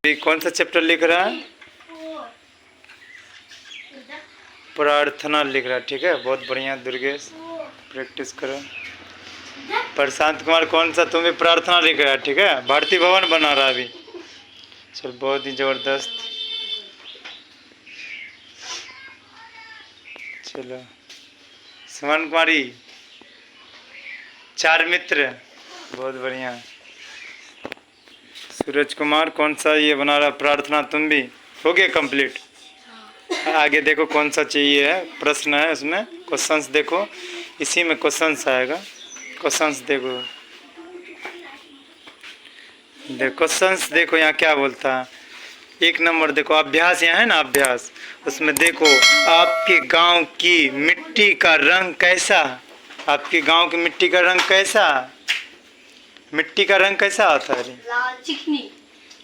ये कौन सा चैप्टर लिख रहा है? प्रार्थना लिख रहा है। ठीक है, बहुत बढ़िया दुर्गेश, प्रैक्टिस करो। प्रशांत कुमार कौन सा? तुम्हें प्रार्थना लिख रहा है। ठीक है, भारती भवन बना रहा है अभी। चल, बहुत ही जबरदस्त। चलो, सुमन कुमारी चार मित्र, बहुत बढ़िया। सूरज कुमार कौन सा ये बना रहा? प्रार्थना। तुम भी हो गए कंप्लीट? आगे देखो कौन सा चाहिए है, प्रश्न है उसमें, क्वेश्चंस देखो, इसी में क्वेश्चंस आएगा। क्वेश्चंस देखो, क्वेश्चंस देखो यहाँ क्या बोलता है। एक नंबर देखो, अभ्यास यहाँ है ना, अभ्यास, उसमें देखो, आपके गांव की मिट्टी का रंग कैसा? आपके गांव की मिट्टी का रंग कैसा? मिट्टी का रंग कैसा होता है? लाल, चिकनी,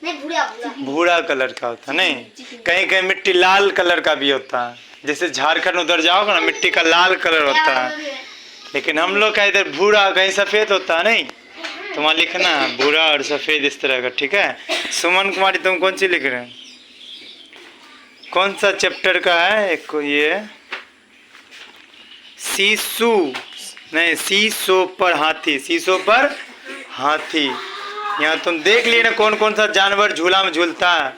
नहीं भूरा, भूरा कलर का होता है। नहीं, कहीं कहीं मिट्टी लाल कलर का भी होता है। जैसे झारखंड उधर जाओगे ना, मिट्टी का लाल कलर होता है, लेकिन हम लोग का इधर भूरा, कहीं सफेद होता है। नहीं, तो वहाँ लिखना है भूरा और सफेद, इस तरह का। ठीक है, सुमन कुमारी तुम कौन सी लिख रहे हैं? कौन सा चैप्टर का है? एक ये शीशु, नहीं, शीशो पर हाथी, शीशो पर हाथी। यहाँ तुम देख लिए ना कौन कौन सा जानवर झूला में झूलता है।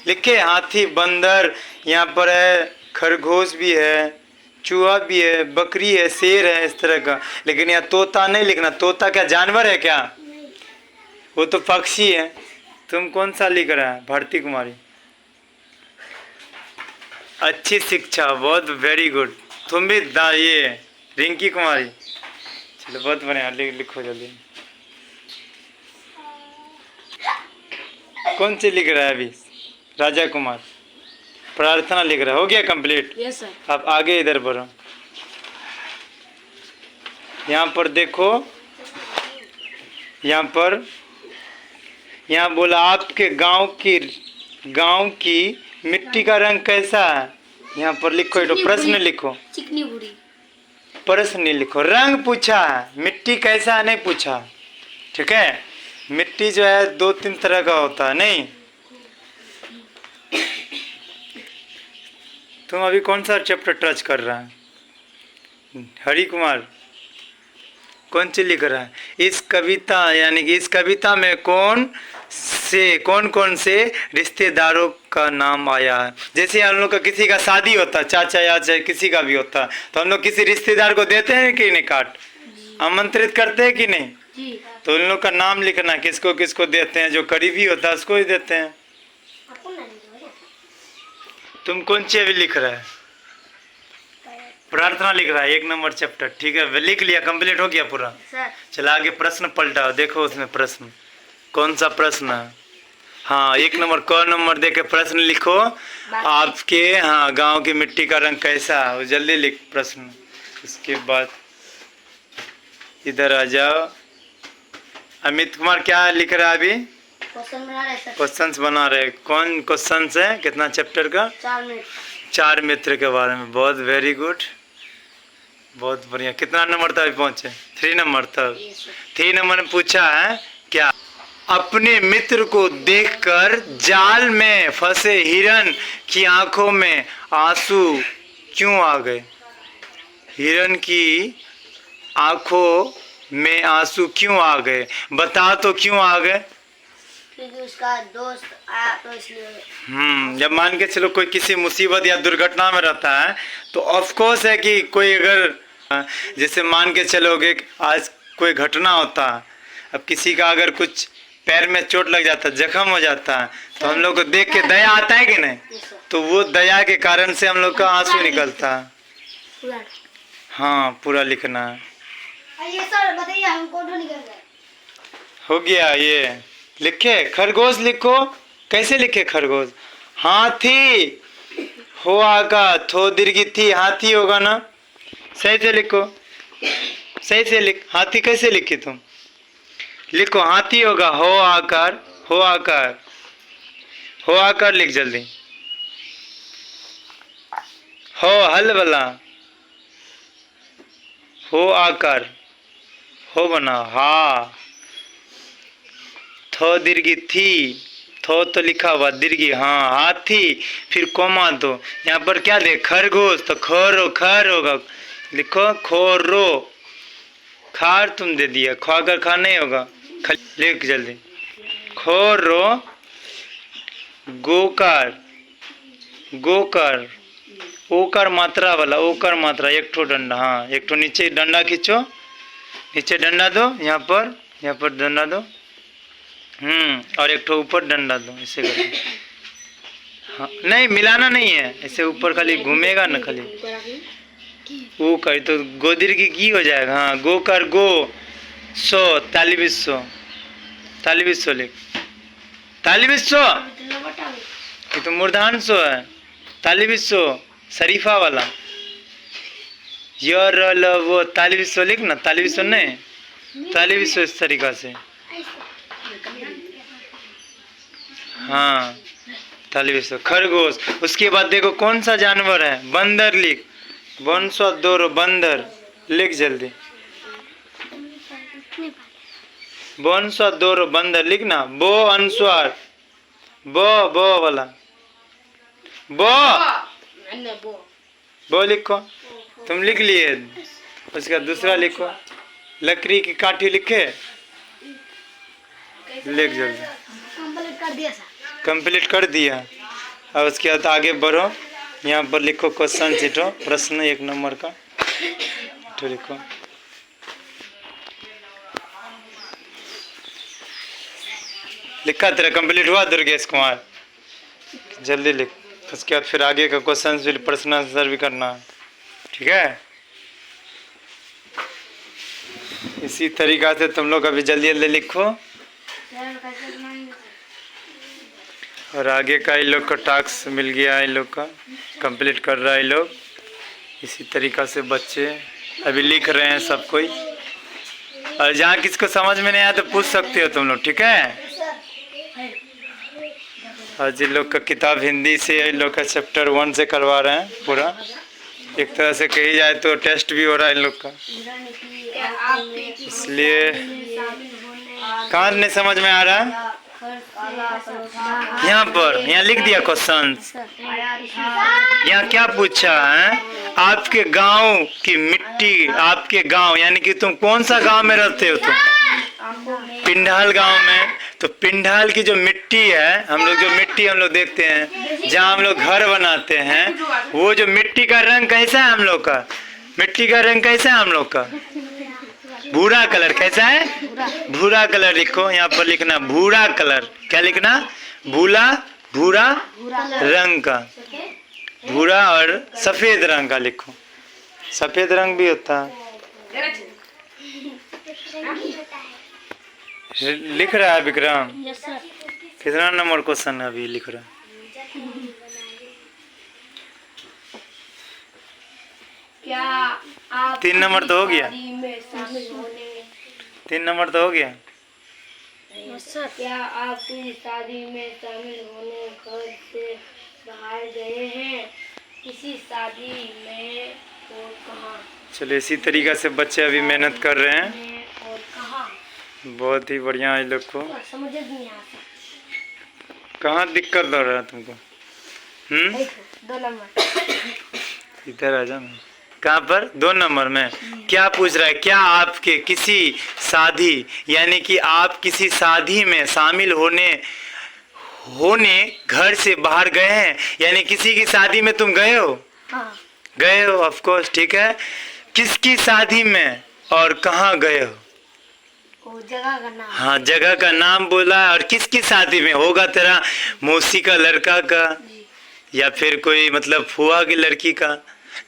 लिखे, हाथी, बंदर, यहाँ पर है, खरगोश भी है, चूहा भी है, बकरी है, शेर है, इस तरह का। लेकिन यहाँ तोता नहीं लिखना। तोता क्या जानवर है क्या? वो तो पक्षी है। तुम कौन सा लिख रहा है? भारती कुमारी, अच्छी शिक्षा, बहुत वेरी गुड। तुम भी ये रिंकी कुमारी, चलो बहुत बढ़िया, लिखो जल्दी। कौन सी लिख रहा है अभी? राजा कुमार प्रार्थना लिख रहा है। हो गया कंप्लीट? Yes sir. अब आगे इधर बढ़ो, यहाँ पर देखो, यहाँ पर, यहाँ बोला आपके गांव की मिट्टी का रंग कैसा है? यहाँ पर लिखो, एक प्रश्न लिखो। चिकनी भूरी। प्रश्न नहीं लिखो, रंग पूछा है, मिट्टी कैसा है नहीं पूछा। ठीक है, मिट्टी जो है दो तीन तरह का होता है। नहीं, तुम अभी कौन सा चैप्टर टच कर रहा है? हरि कुमार कौन सी लिख रहा है? इस कविता, यानी कि इस कविता में कौन कौन से रिश्तेदारों का नाम आया है? जैसे हम लोग का किसी का शादी होता है, चाचा या चाहे किसी का भी होता है, तो हम लोग किसी रिश्तेदार को देते हैं कि नहीं, कार्ड आमंत्रित करते हैं कि नहीं? जी। तो उन लोग का नाम लिखना, किसको किसको देते हैं, जो करीबी होता है उसको ही देते हैं। तुम कौन सी अभी लिख रहा है? प्रार्थना लिख रहा है, एक नंबर चैप्टर। ठीक है, लिख लिया, कंप्लीट हो गया पूरा। चला आगे प्रश्न पलटाओ, देखो उसमें प्रश्न कौन सा प्रश्न है। हाँ, एक नंबर, क नंबर दे के प्रश्न लिखो। आपके हाँ गांव की मिट्टी का रंग कैसा है, जल्दी लिख प्रश्न। उसके बाद इधर आ जाओ। अमित कुमार क्या लिख रहा है अभी? क्वेश्चंस बना रहे। कौन क्वेश्चंस है? कितना चैप्टर का? 4 मिनट। 4 मित्र के बारे में, बहुत वेरी गुड, बहुत बढ़िया। कितना नंबर तक पहुंचे? 3 नंबर तक। 3 नंबर में पूछा है क्या? अपने मित्र को देखकर जाल में फंसे हिरन की आंखों में आंसू क्यों आ गए? हिरन की आंखों में आंसू क्यों आ गए? बता तो क्यों आ गए? क्योंकि उसका दोस्त आया तो इसलिए। जब मान के चलो कोई किसी मुसीबत या दुर्घटना में रहता है, तो ऑफ कोर्स है कि कोई अगर, जैसे मान के चलोगे आज कोई घटना होता है, अब किसी का अगर कुछ पैर में चोट लग जाता है, जख्म हो जाता है, तो हम लोग को देख के दया आता है कि नहीं? तो वो दया के कारण से हम लोग का आंसू निकलता है। हाँ, पूरा लिखना है। ये सर बताइए हमको तो निकल गया। हो गया ये लिखे। खरगोश लिखो, कैसे लिखे खरगोश? हाथी, हो आगा, थो दीर्घी थी, हाथी होगा ना, सही से लिखो, सही से लिख। हाथी कैसे लिखी तुम? लिखो, हाथी होगा, हो आकार, हो आकार, हो आकार लिख जल्दी। हो हल वाला, हो आकार, हो बना, हा, थो दीर्घी थी, थो तो लिखा हुआ दीर्घी, हाँ हाथी, फिर कोमा दो। यहाँ पर क्या दे, खरगोश, तो खोरो खर होगा, लिखो खोरो। खार तुम दे दिया, खाकर खा नहीं होगा, लिख जल्दी। खोरो गोकार, गोकर, ओकर मात्रा वाला, ओकर मात्रा, एक ठो डंडा, हाँ एक ठो नीचे डंडा खींचो, नीचे डंडा दो, यहाँ पर डंडा दो, और एक ठो ऊपर डंडा दो, ऐसे करो। हाँ नहीं मिलाना नहीं है, ऐसे ऊपर खाली घूमेगा ना खाली, वो कर तो गोदीर की हो जाएगा। हाँ गो कर गो, सो तालिबिस्सो, तालिबिस्सो लिख, तालिबिस्सो, ये तो मूर्धान सो है, तालिबिस्सो शरीफा वाला, यार वो तालिबिस्सो लिख ना, तालिबिस्सो नहीं, तालिबिस्सो इस तरीका से, हाँ तालिबिस्सो। खरगोश, उसके बाद देखो कौन सा जानवर है, बंदर लिख, बनसो दोरो बंदर, लिख जल्दी, बनसो दोरो बंदर लिखना, बो अनुस्वार, बो वाला, बो लिखो, तुम लिख लिए, उसका दूसरा लिखो, लकड़ी की काठी लिखे, लिख जल्दी, कंप्लीट कर दिया। अब उसके बाद आगे बढ़ो, यहाँ पर लिखो क्वेश्चन सीटो, प्रश्न 1 नंबर का तो लिखो, लिखा तेरा कंप्लीट हुआ दुर्गेश कुमार, जल्दी लिख। उसके बाद फिर आगे का क्वेश्चन भी, प्रश्न आंसर भी करना है, ठीक है। इसी तरीका से तुम लोग अभी जल्दी जल्दी लिखो, और आगे का इन लोग का टास्क मिल गया, इन लोग का कंप्लीट कर रहा है इन लोग। इसी तरीका से बच्चे अभी लिख रहे हैं सब कोई, और जहाँ किसको समझ में नहीं आया तो पूछ सकते हो तुम लोग, ठीक है। और जिन लोग का किताब हिंदी से, इन लोग का चैप्टर 1 से करवा रहे हैं पूरा, एक तरह से कही जाए तो टेस्ट भी हो रहा है इन लोग का, इसलिए कहाँ नहीं समझ में आ रहा है। यहाँ लिख दिया क्वेश्चन, यहाँ क्या पूछा है, आपके गांव की मिट्टी, आपके गांव यानी कि तुम कौन सा गांव में रहते हो तुम, पिंडाल गांव में, तो पिंडाल की जो मिट्टी है, हम लोग जो मिट्टी हम लोग देखते हैं जहाँ हम लोग घर बनाते हैं, वो जो मिट्टी का रंग कैसा है हम लोग का, मिट्टी का रंग कैसा है हम लोग का, भूरा कलर, कैसा है, भूरा कलर लिखो, यहाँ पर लिखना भूरा कलर, क्या लिखना, भूरा रंग का, भूरा और सफेद रंग का लिखो, सफेद रंग भी होता है। लिख रहा है विक्रम, कितना नंबर क्वेश्चन है अभी लिख रहा है, क्या आप 3 नंबर तो हो गया, 3 नंबर तो हो गया। क्या आप किसी शादी में शामिल होने घर से बाहर गए हैं, किसी शादी में और कहाँ। चलो इसी तरीका से बच्चे अभी मेहनत कर रहे हैं, और कहाँ, बहुत ही बढ़िया है लोग को। समझ नहीं आता, कहाँ दिक्कत लग रहा है तुमको, 2 नंबर इधर आ जाना, कहाँ पर 2 नंबर में क्या पूछ रहा है, क्या आपके किसी शादी यानी कि आप किसी शादी में शामिल होने घर से बाहर गए हैं, यानी किसी की शादी में तुम गए हो, हाँ। गए हो ऑफ कोर्स, ठीक है, किसकी शादी में और कहाँ गए हो, वो जगह का नाम, हाँ जगह का नाम बोला, और किसकी शादी में होगा, तेरा मौसी का लड़का का, या फिर कोई मतलब फुआ की लड़की का,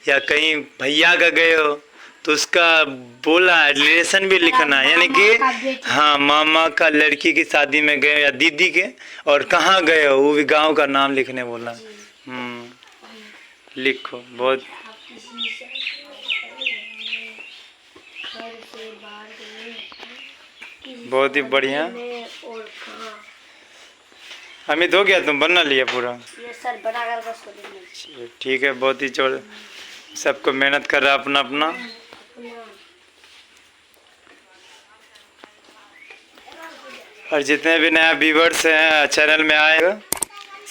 या कहीं भैया का गए हो तो उसका बोला, रिलेशन भी लिखना, यानी कि हाँ मामा का लड़की की शादी में गए या दीदी के, और कहाँ गए हो वो भी गांव का नाम लिखने बोला। लिखो, बहुत बहुत ही बढ़िया। और कहाँ। अमित हो गया, तुम बना लिया पूरा, ये सर बना कर बस को ठीक है, बहुत ही जोर, सबको मेहनत कर रहा है अपना अपना। और जितने भी नया व्यूवर्स हैं चैनल में आएगा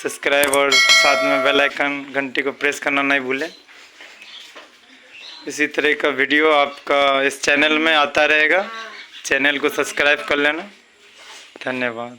सब्सक्राइब और साथ में बेल आइकन घंटी को प्रेस करना नहीं भूलें। इसी तरह का वीडियो आपका इस चैनल में आता रहेगा। चैनल को सब्सक्राइब कर लेना। धन्यवाद।